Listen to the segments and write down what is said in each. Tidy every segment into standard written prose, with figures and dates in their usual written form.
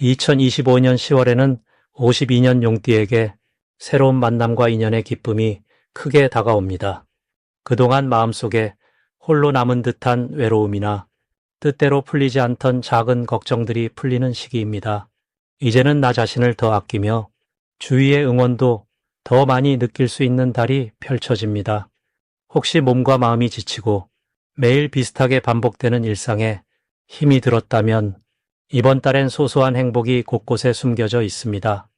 2025년 10월에는 52년 용띠에게 새로운 만남과 인연의 기쁨이 크게 다가옵니다. 그동안 마음속에 홀로 남은 듯한 외로움이나 뜻대로 풀리지 않던 작은 걱정들이 풀리는 시기입니다. 이제는 나 자신을 더 아끼며 주위의 응원도 더 많이 느낄 수 있는 달이 펼쳐집니다. 혹시 몸과 마음이 지치고 매일 비슷하게 반복되는 일상에 힘이 들었다면 이번 달엔 소소한 행복이 곳곳에 숨겨져 있습니다.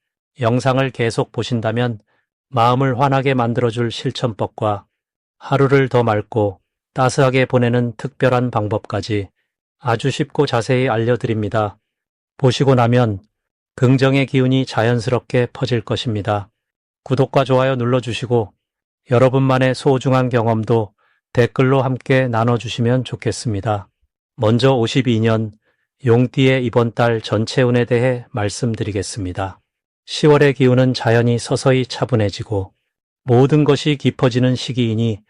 영상을 계속 보신다면 마음을 환하게 만들어줄 실천법과 하루를 더 맑고 따스하게 보내는 특별한 방법까지 아주 쉽고 자세히 알려드립니다. 보시고 나면 긍정의 기운이 자연스럽게 퍼질 것입니다. 구독과 좋아요 눌러주시고 여러분만의 소중한 경험도 댓글로 함께 나눠주시면 좋겠습니다. 먼저 52년 용띠의 이번 달 전체 운에 대해 말씀드리겠습니다. 10월의 기운은 자연히 서서히 차분해지고 모든 것이 깊어지는 시기이니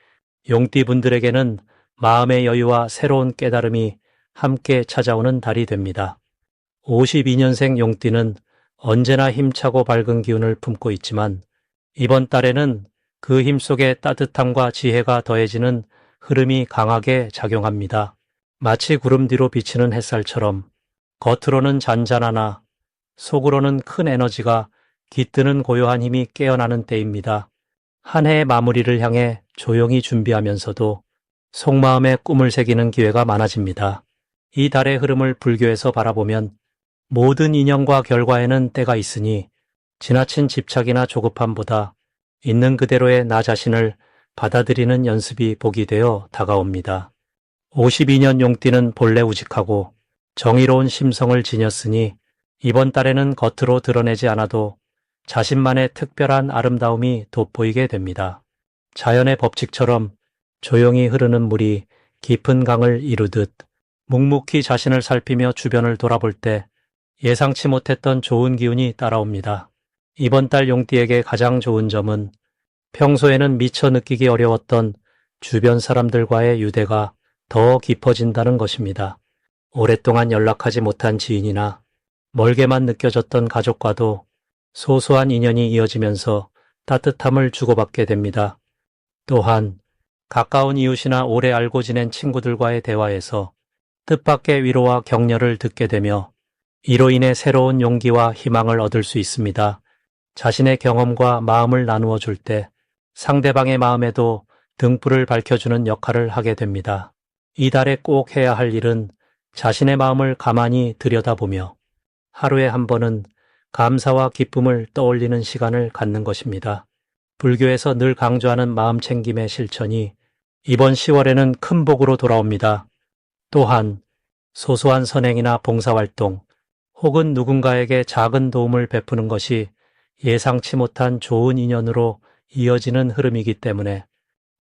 용띠 분들에게는 마음의 여유와 새로운 깨달음이 함께 찾아오는 달이 됩니다. 52년생 용띠는 언제나 힘차고 밝은 기운을 품고 있지만 이번 달에는 그 힘 속에 따뜻함과 지혜가 더해지는 흐름이 강하게 작용합니다. 마치 구름 뒤로 비치는 햇살처럼 겉으로는 잔잔하나 속으로는 큰 에너지가 깃드는 고요한 힘이 깨어나는 때입니다. 한 해의 마무리를 향해 조용히 준비하면서도 속마음에 꿈을 새기는 기회가 많아집니다. 이 달의 흐름을 불교에서 바라보면 모든 인연과 결과에는 때가 있으니 지나친 집착이나 조급함보다 있는 그대로의 나 자신을 받아들이는 연습이 복이 되어 다가옵니다. 52년 용띠는 본래 우직하고 정의로운 심성을 지녔으니 이번 달에는 겉으로 드러내지 않아도 자신만의 특별한 아름다움이 돋보이게 됩니다. 자연의 법칙처럼 조용히 흐르는 물이 깊은 강을 이루듯 묵묵히 자신을 살피며 주변을 돌아볼 때 예상치 못했던 좋은 기운이 따라옵니다. 이번 달 용띠에게 가장 좋은 점은 평소에는 미처 느끼기 어려웠던 주변 사람들과의 유대가 더 깊어진다는 것입니다. 오랫동안 연락하지 못한 지인이나 멀게만 느껴졌던 가족과도 소소한 인연이 이어지면서 따뜻함을 주고받게 됩니다. 또한 가까운 이웃이나 오래 알고 지낸 친구들과의 대화에서 뜻밖의 위로와 격려를 듣게 되며 이로 인해 새로운 용기와 희망을 얻을 수 있습니다. 자신의 경험과 마음을 나누어 줄 때 상대방의 마음에도 등불을 밝혀주는 역할을 하게 됩니다. 이달에 꼭 해야 할 일은 자신의 마음을 가만히 들여다보며 하루에 한 번은 감사와 기쁨을 떠올리는 시간을 갖는 것입니다. 불교에서 늘 강조하는 마음 챙김의 실천이 이번 10월에는 큰 복으로 돌아옵니다. 또한 소소한 선행이나 봉사활동 혹은 누군가에게 작은 도움을 베푸는 것이 예상치 못한 좋은 인연으로 이어지는 흐름이기 때문에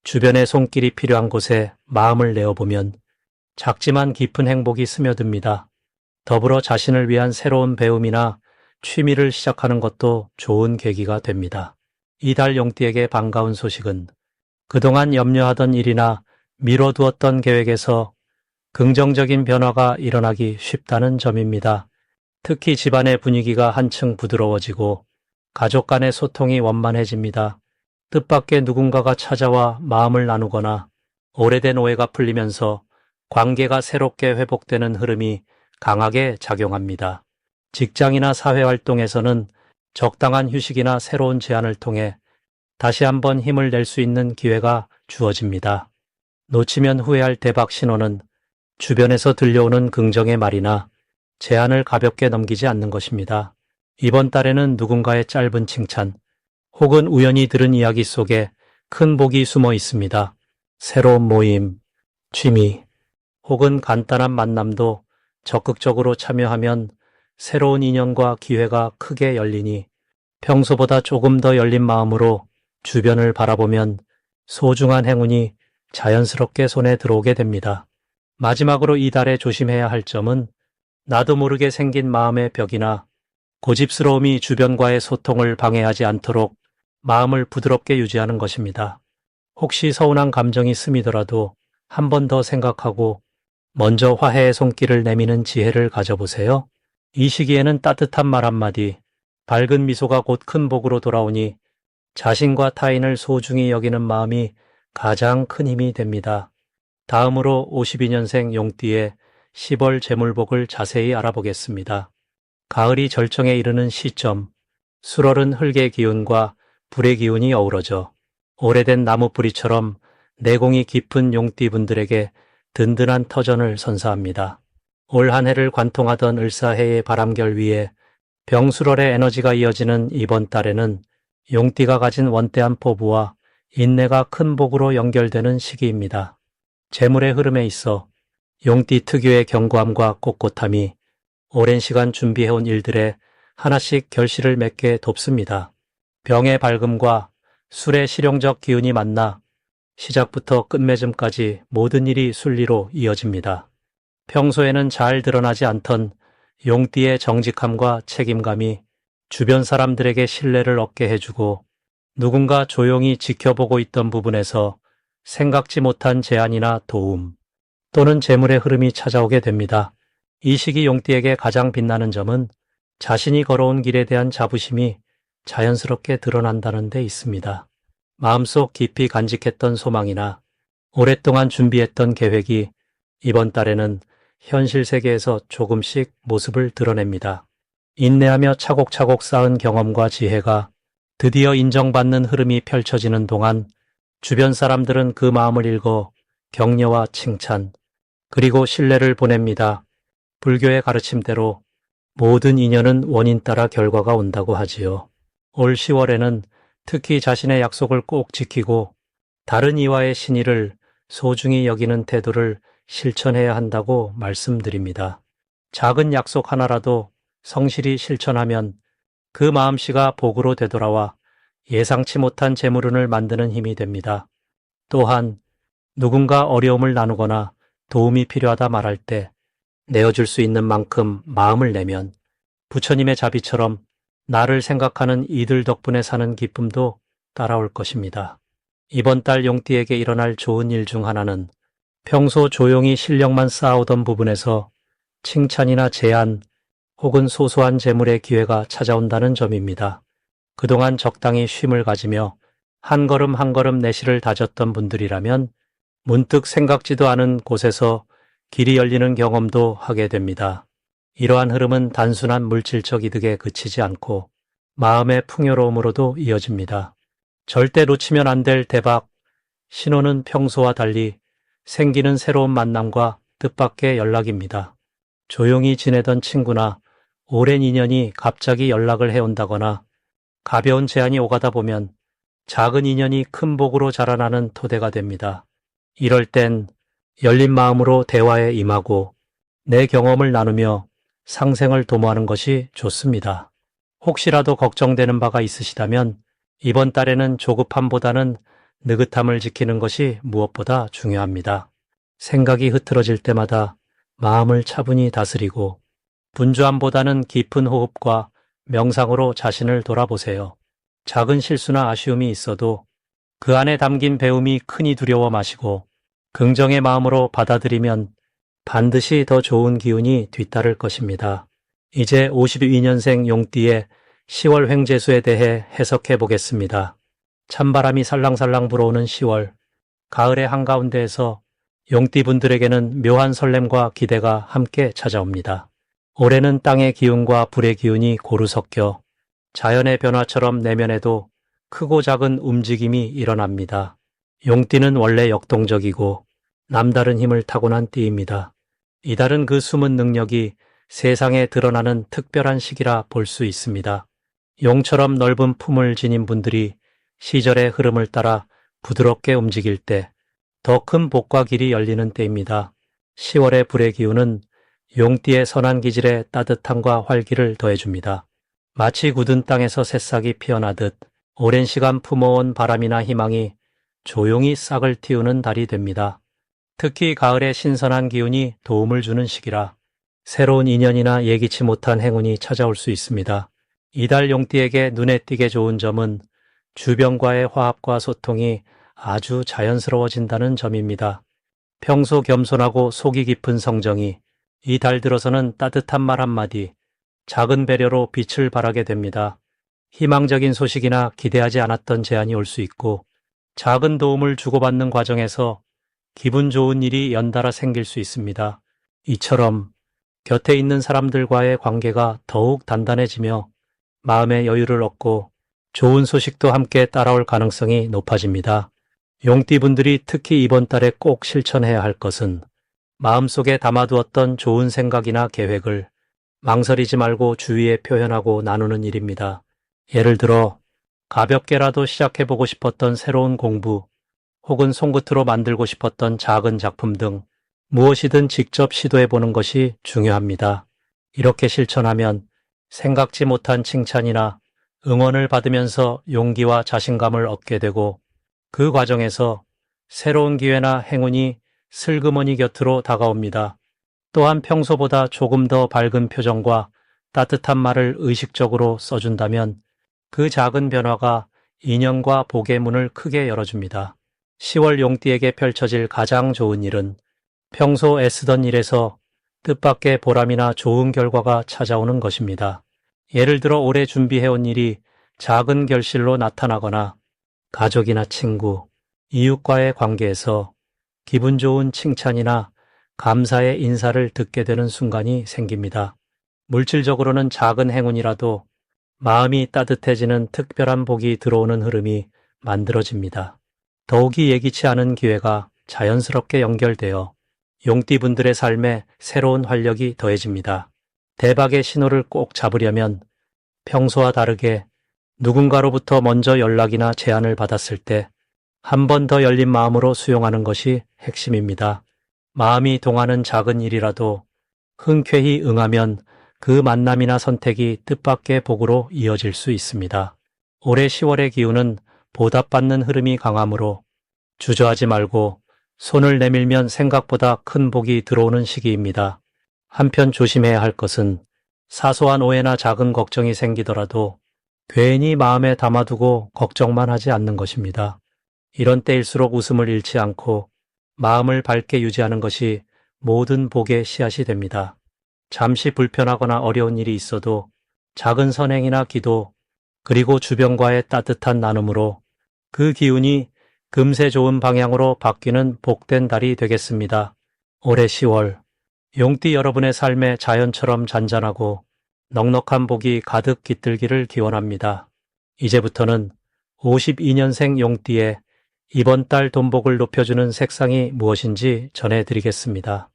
주변의 손길이 필요한 곳에 마음을 내어보면 작지만 깊은 행복이 스며듭니다. 더불어 자신을 위한 새로운 배움이나 취미를 시작하는 것도 좋은 계기가 됩니다. 이달 용띠에게 반가운 소식은 그동안 염려하던 일이나 미뤄두었던 계획에서 긍정적인 변화가 일어나기 쉽다는 점입니다. 특히 집안의 분위기가 한층 부드러워지고 가족 간의 소통이 원만해집니다. 뜻밖의 누군가가 찾아와 마음을 나누거나 오래된 오해가 풀리면서 관계가 새롭게 회복되는 흐름이 강하게 작용합니다. 직장이나 사회활동에서는 적당한 휴식이나 새로운 제안을 통해 다시 한번 힘을 낼 수 있는 기회가 주어집니다. 놓치면 후회할 대박 신호는 주변에서 들려오는 긍정의 말이나 제안을 가볍게 넘기지 않는 것입니다. 이번 달에는 누군가의 짧은 칭찬 혹은 우연히 들은 이야기 속에 큰 복이 숨어 있습니다. 새로운 모임, 취미 혹은 간단한 만남도 적극적으로 참여하면 새로운 인연과 기회가 크게 열리니 평소보다 조금 더 열린 마음으로 주변을 바라보면 소중한 행운이 자연스럽게 손에 들어오게 됩니다. 마지막으로 이달에 조심해야 할 점은 나도 모르게 생긴 마음의 벽이나 고집스러움이 주변과의 소통을 방해하지 않도록 마음을 부드럽게 유지하는 것입니다. 혹시 서운한 감정이 스미더라도 한 번 더 생각하고 먼저 화해의 손길을 내미는 지혜를 가져보세요. 이 시기에는 따뜻한 말 한마디, 밝은 미소가 곧 큰 복으로 돌아오니 자신과 타인을 소중히 여기는 마음이 가장 큰 힘이 됩니다. 다음으로 52년생 용띠의 10월 재물복을 자세히 알아보겠습니다. 가을이 절정에 이르는 시점, 술얼은 흙의 기운과 불의 기운이 어우러져 오래된 나무 뿌리처럼 내공이 깊은 용띠분들에게 든든한 터전을 선사합니다. 올 한 해를 관통하던 을사해의 바람결 위에 병술월의 에너지가 이어지는 이번 달에는 용띠가 가진 원대한 포부와 인내가 큰 복으로 연결되는 시기입니다. 재물의 흐름에 있어 용띠 특유의 견고함과 꼿꼿함이 오랜 시간 준비해온 일들에 하나씩 결실을 맺게 돕습니다. 병의 밝음과 술의 실용적 기운이 만나 시작부터 끝맺음까지 모든 일이 순리로 이어집니다. 평소에는 잘 드러나지 않던 용띠의 정직함과 책임감이 주변 사람들에게 신뢰를 얻게 해주고 누군가 조용히 지켜보고 있던 부분에서 생각지 못한 제안이나 도움 또는 재물의 흐름이 찾아오게 됩니다. 이 시기 용띠에게 가장 빛나는 점은 자신이 걸어온 길에 대한 자부심이 자연스럽게 드러난다는 데 있습니다. 마음속 깊이 간직했던 소망이나 오랫동안 준비했던 계획이 이번 달에는 현실 세계에서 조금씩 모습을 드러냅니다. 인내하며 차곡차곡 쌓은 경험과 지혜가 드디어 인정받는 흐름이 펼쳐지는 동안 주변 사람들은 그 마음을 읽어 격려와 칭찬, 그리고 신뢰를 보냅니다. 불교의 가르침대로 모든 인연은 원인 따라 결과가 온다고 하지요. 올 10월에는 특히 자신의 약속을 꼭 지키고 다른 이와의 신의를 소중히 여기는 태도를 실천해야 한다고 말씀드립니다. 작은 약속 하나라도 성실히 실천하면 그 마음씨가 복으로 되돌아와 예상치 못한 재물운을 만드는 힘이 됩니다. 또한 누군가 어려움을 나누거나 도움이 필요하다 말할 때 내어줄 수 있는 만큼 마음을 내면 부처님의 자비처럼 나를 생각하는 이들 덕분에 사는 기쁨도 따라올 것입니다. 이번 달 용띠에게 일어날 좋은 일 중 하나는 평소 조용히 실력만 쌓아오던 부분에서 칭찬이나 제안 혹은 소소한 재물의 기회가 찾아온다는 점입니다. 그동안 적당히 쉼을 가지며 한 걸음 한 걸음 내실을 다졌던 분들이라면 문득 생각지도 않은 곳에서 길이 열리는 경험도 하게 됩니다. 이러한 흐름은 단순한 물질적 이득에 그치지 않고 마음의 풍요로움으로도 이어집니다. 절대 놓치면 안 될 대박, 신호는 평소와 달리 생기는 새로운 만남과 뜻밖의 연락입니다. 조용히 지내던 친구나 오랜 인연이 갑자기 연락을 해온다거나 가벼운 제안이 오가다 보면 작은 인연이 큰 복으로 자라나는 토대가 됩니다. 이럴 땐 열린 마음으로 대화에 임하고 내 경험을 나누며 상생을 도모하는 것이 좋습니다. 혹시라도 걱정되는 바가 있으시다면 이번 달에는 조급함보다는 느긋함을 지키는 것이 무엇보다 중요합니다. 생각이 흐트러질 때마다 마음을 차분히 다스리고 분주함보다는 깊은 호흡과 명상으로 자신을 돌아보세요. 작은 실수나 아쉬움이 있어도 그 안에 담긴 배움이 크니 두려워 마시고 긍정의 마음으로 받아들이면 반드시 더 좋은 기운이 뒤따를 것입니다. 이제 52년생 용띠의 10월 횡재수에 대해 해석해 보겠습니다. 찬바람이 살랑살랑 불어오는 10월, 가을의 한가운데에서 용띠분들에게는 묘한 설렘과 기대가 함께 찾아옵니다. 올해는 땅의 기운과 불의 기운이 고루 섞여 자연의 변화처럼 내면에도 크고 작은 움직임이 일어납니다. 용띠는 원래 역동적이고 남다른 힘을 타고난 띠입니다. 이달은 그 숨은 능력이 세상에 드러나는 특별한 시기라 볼 수 있습니다. 용처럼 넓은 품을 지닌 분들이 시절의 흐름을 따라 부드럽게 움직일 때 더 큰 복과 길이 열리는 때입니다. 10월의 불의 기운은 용띠의 선한 기질에 따뜻함과 활기를 더해줍니다. 마치 굳은 땅에서 새싹이 피어나듯 오랜 시간 품어온 바람이나 희망이 조용히 싹을 틔우는 달이 됩니다. 특히 가을의 신선한 기운이 도움을 주는 시기라 새로운 인연이나 예기치 못한 행운이 찾아올 수 있습니다. 이달 용띠에게 눈에 띄게 좋은 점은 주변과의 화합과 소통이 아주 자연스러워진다는 점입니다. 평소 겸손하고 속이 깊은 성정이 이 달 들어서는 따뜻한 말 한마디, 작은 배려로 빛을 발하게 됩니다. 희망적인 소식이나 기대하지 않았던 제안이 올 수 있고, 작은 도움을 주고받는 과정에서 기분 좋은 일이 연달아 생길 수 있습니다. 이처럼 곁에 있는 사람들과의 관계가 더욱 단단해지며 마음의 여유를 얻고 좋은 소식도 함께 따라올 가능성이 높아집니다. 용띠분들이 특히 이번 달에 꼭 실천해야 할 것은 마음속에 담아두었던 좋은 생각이나 계획을 망설이지 말고 주위에 표현하고 나누는 일입니다. 예를 들어 가볍게라도 시작해보고 싶었던 새로운 공부 혹은 손끝으로 만들고 싶었던 작은 작품 등 무엇이든 직접 시도해보는 것이 중요합니다. 이렇게 실천하면 생각지 못한 칭찬이나 응원을 받으면서 용기와 자신감을 얻게 되고 그 과정에서 새로운 기회나 행운이 슬그머니 곁으로 다가옵니다. 또한 평소보다 조금 더 밝은 표정과 따뜻한 말을 의식적으로 써준다면 그 작은 변화가 인연과 복의 문을 크게 열어줍니다. 10월 용띠에게 펼쳐질 가장 좋은 일은 평소 애쓰던 일에서 뜻밖의 보람이나 좋은 결과가 찾아오는 것입니다. 예를 들어 오래 준비해온 일이 작은 결실로 나타나거나 가족이나 친구, 이웃과의 관계에서 기분 좋은 칭찬이나 감사의 인사를 듣게 되는 순간이 생깁니다. 물질적으로는 작은 행운이라도 마음이 따뜻해지는 특별한 복이 들어오는 흐름이 만들어집니다. 더욱이 예기치 않은 기회가 자연스럽게 연결되어 용띠분들의 삶에 새로운 활력이 더해집니다. 대박의 신호를 꼭 잡으려면 평소와 다르게 누군가로부터 먼저 연락이나 제안을 받았을 때 한 번 더 열린 마음으로 수용하는 것이 핵심입니다. 마음이 동하는 작은 일이라도 흔쾌히 응하면 그 만남이나 선택이 뜻밖의 복으로 이어질 수 있습니다. 올해 10월의 기운은 보답받는 흐름이 강하므로 주저하지 말고 손을 내밀면 생각보다 큰 복이 들어오는 시기입니다. 한편 조심해야 할 것은 사소한 오해나 작은 걱정이 생기더라도 괜히 마음에 담아두고 걱정만 하지 않는 것입니다. 이런 때일수록 웃음을 잃지 않고 마음을 밝게 유지하는 것이 모든 복의 씨앗이 됩니다. 잠시 불편하거나 어려운 일이 있어도 작은 선행이나 기도, 그리고 주변과의 따뜻한 나눔으로 그 기운이 금세 좋은 방향으로 바뀌는 복된 달이 되겠습니다. 올해 10월, 용띠 여러분의 삶에 자연처럼 잔잔하고 넉넉한 복이 가득 깃들기를 기원합니다. 이제부터는 52년생 용띠의 이번 달 돈복을 높여주는 색상이 무엇인지 전해드리겠습니다.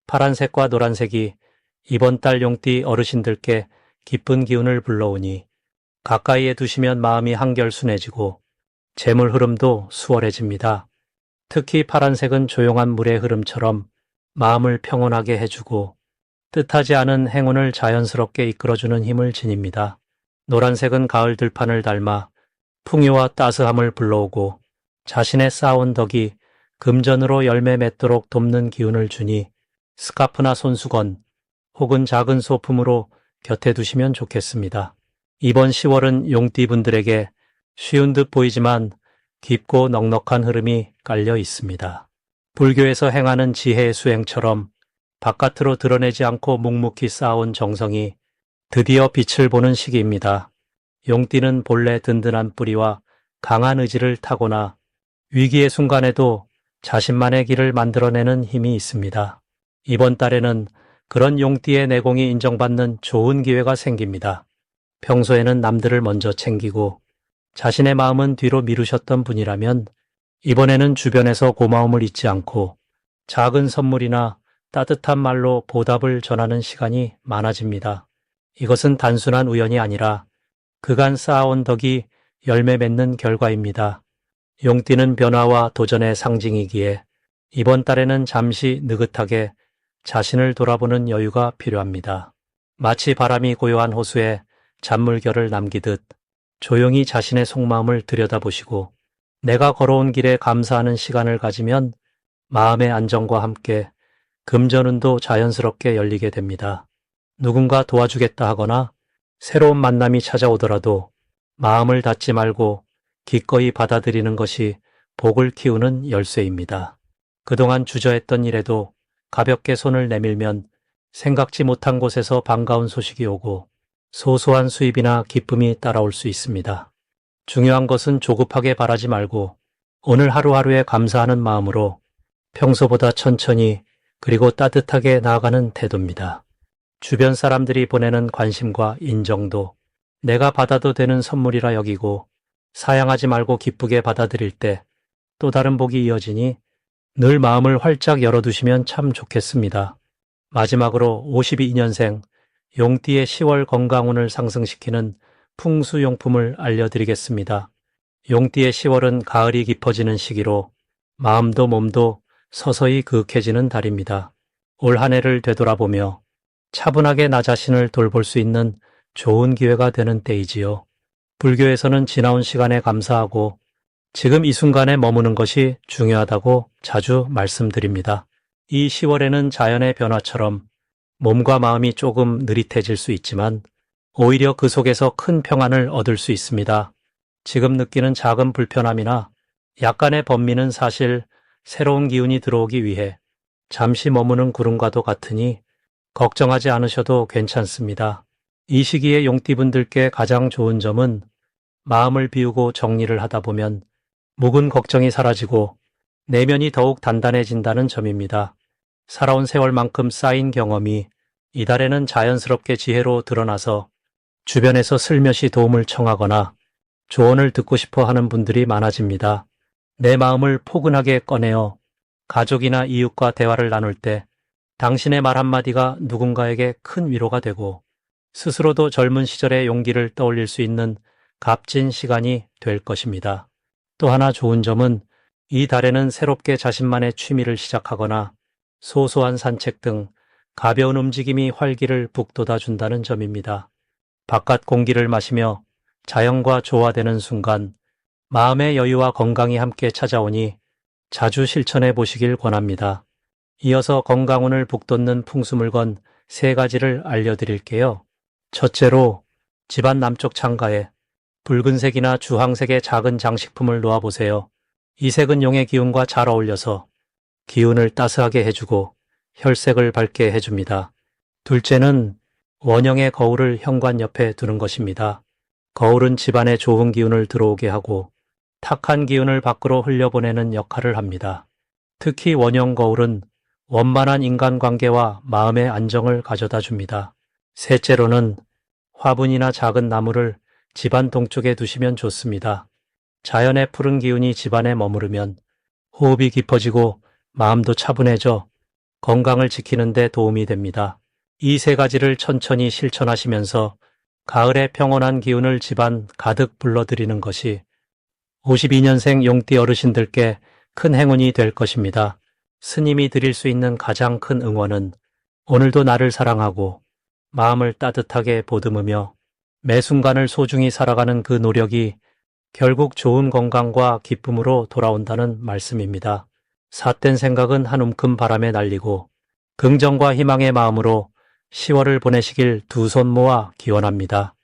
파란색과 노란색이 이번 달 용띠 어르신들께 기쁜 기운을 불러오니 가까이에 두시면 마음이 한결 순해지고 재물 흐름도 수월해집니다. 특히 파란색은 조용한 물의 흐름처럼 마음을 평온하게 해주고 뜻하지 않은 행운을 자연스럽게 이끌어주는 힘을 지닙니다. 노란색은 가을 들판을 닮아 풍요와 따스함을 불러오고 자신의 쌓아온 덕이 금전으로 열매 맺도록 돕는 기운을 주니 스카프나 손수건 혹은 작은 소품으로 곁에 두시면 좋겠습니다. 이번 10월은 용띠분들에게 쉬운 듯 보이지만 깊고 넉넉한 흐름이 깔려 있습니다. 불교에서 행하는 지혜의 수행처럼 바깥으로 드러내지 않고 묵묵히 쌓아온 정성이 드디어 빛을 보는 시기입니다. 용띠는 본래 든든한 뿌리와 강한 의지를 타고나 위기의 순간에도 자신만의 길을 만들어내는 힘이 있습니다. 이번 달에는 그런 용띠의 내공이 인정받는 좋은 기회가 생깁니다. 평소에는 남들을 먼저 챙기고 자신의 마음은 뒤로 미루셨던 분이라면 이번에는 주변에서 고마움을 잊지 않고 작은 선물이나 따뜻한 말로 보답을 전하는 시간이 많아집니다. 이것은 단순한 우연이 아니라 그간 쌓아온 덕이 열매 맺는 결과입니다. 용띠는 변화와 도전의 상징이기에 이번 달에는 잠시 느긋하게 자신을 돌아보는 여유가 필요합니다. 마치 바람이 고요한 호수에 잔물결을 남기듯 조용히 자신의 속마음을 들여다보시고 내가 걸어온 길에 감사하는 시간을 가지면 마음의 안정과 함께 금전운도 자연스럽게 열리게 됩니다. 누군가 도와주겠다 하거나 새로운 만남이 찾아오더라도 마음을 닫지 말고 기꺼이 받아들이는 것이 복을 키우는 열쇠입니다. 그동안 주저했던 일에도 가볍게 손을 내밀면 생각지 못한 곳에서 반가운 소식이 오고 소소한 수입이나 기쁨이 따라올 수 있습니다. 중요한 것은 조급하게 바라지 말고 오늘 하루하루에 감사하는 마음으로 평소보다 천천히 그리고 따뜻하게 나아가는 태도입니다. 주변 사람들이 보내는 관심과 인정도 내가 받아도 되는 선물이라 여기고 사양하지 말고 기쁘게 받아들일 때 또 다른 복이 이어지니 늘 마음을 활짝 열어두시면 참 좋겠습니다. 마지막으로 52년생 용띠의 10월 건강운을 상승시키는 풍수용품을 알려드리겠습니다. 용띠의 10월은 가을이 깊어지는 시기로 마음도 몸도 서서히 그윽해지는 달입니다. 올 한 해를 되돌아보며 차분하게 나 자신을 돌볼 수 있는 좋은 기회가 되는 때이지요. 불교에서는 지나온 시간에 감사하고 지금 이 순간에 머무는 것이 중요하다고 자주 말씀드립니다. 이 10월에는 자연의 변화처럼 몸과 마음이 조금 느릿해질 수 있지만 오히려 그 속에서 큰 평안을 얻을 수 있습니다. 지금 느끼는 작은 불편함이나 약간의 번미는 사실 새로운 기운이 들어오기 위해 잠시 머무는 구름과도 같으니 걱정하지 않으셔도 괜찮습니다. 이 시기에 용띠분들께 가장 좋은 점은 마음을 비우고 정리를 하다 보면 묵은 걱정이 사라지고 내면이 더욱 단단해진다는 점입니다. 살아온 세월만큼 쌓인 경험이 이달에는 자연스럽게 지혜로 드러나서 주변에서 슬며시 도움을 청하거나 조언을 듣고 싶어 하는 분들이 많아집니다. 내 마음을 포근하게 꺼내어 가족이나 이웃과 대화를 나눌 때 당신의 말 한마디가 누군가에게 큰 위로가 되고 스스로도 젊은 시절의 용기를 떠올릴 수 있는 값진 시간이 될 것입니다. 또 하나 좋은 점은 이 달에는 새롭게 자신만의 취미를 시작하거나 소소한 산책 등 가벼운 움직임이 활기를 북돋아준다는 점입니다. 바깥 공기를 마시며 자연과 조화되는 순간 마음의 여유와 건강이 함께 찾아오니 자주 실천해 보시길 권합니다. 이어서 건강운을 북돋는 풍수물건 3가지를 알려드릴게요. 첫째로 집안 남쪽 창가에 붉은색이나 주황색의 작은 장식품을 놓아보세요. 이 색은 용의 기운과 잘 어울려서 기운을 따스하게 해주고 혈색을 밝게 해줍니다. 둘째는 원형의 거울을 현관 옆에 두는 것입니다. 거울은 집안에 좋은 기운을 들어오게 하고 탁한 기운을 밖으로 흘려보내는 역할을 합니다. 특히 원형 거울은 원만한 인간관계와 마음의 안정을 가져다 줍니다. 셋째로는 화분이나 작은 나무를 집안 동쪽에 두시면 좋습니다. 자연의 푸른 기운이 집안에 머무르면 호흡이 깊어지고 마음도 차분해져 건강을 지키는 데 도움이 됩니다. 이 3가지를 천천히 실천하시면서 가을의 평온한 기운을 집안 가득 불러들이는 것이 52년생 용띠 어르신들께 큰 행운이 될 것입니다. 스님이 드릴 수 있는 가장 큰 응원은 오늘도 나를 사랑하고 마음을 따뜻하게 보듬으며 매 순간을 소중히 살아가는 그 노력이 결국 좋은 건강과 기쁨으로 돌아온다는 말씀입니다. 삿된 생각은 한 움큼 바람에 날리고 긍정과 희망의 마음으로 10월을 보내시길 두 손 모아 기원합니다.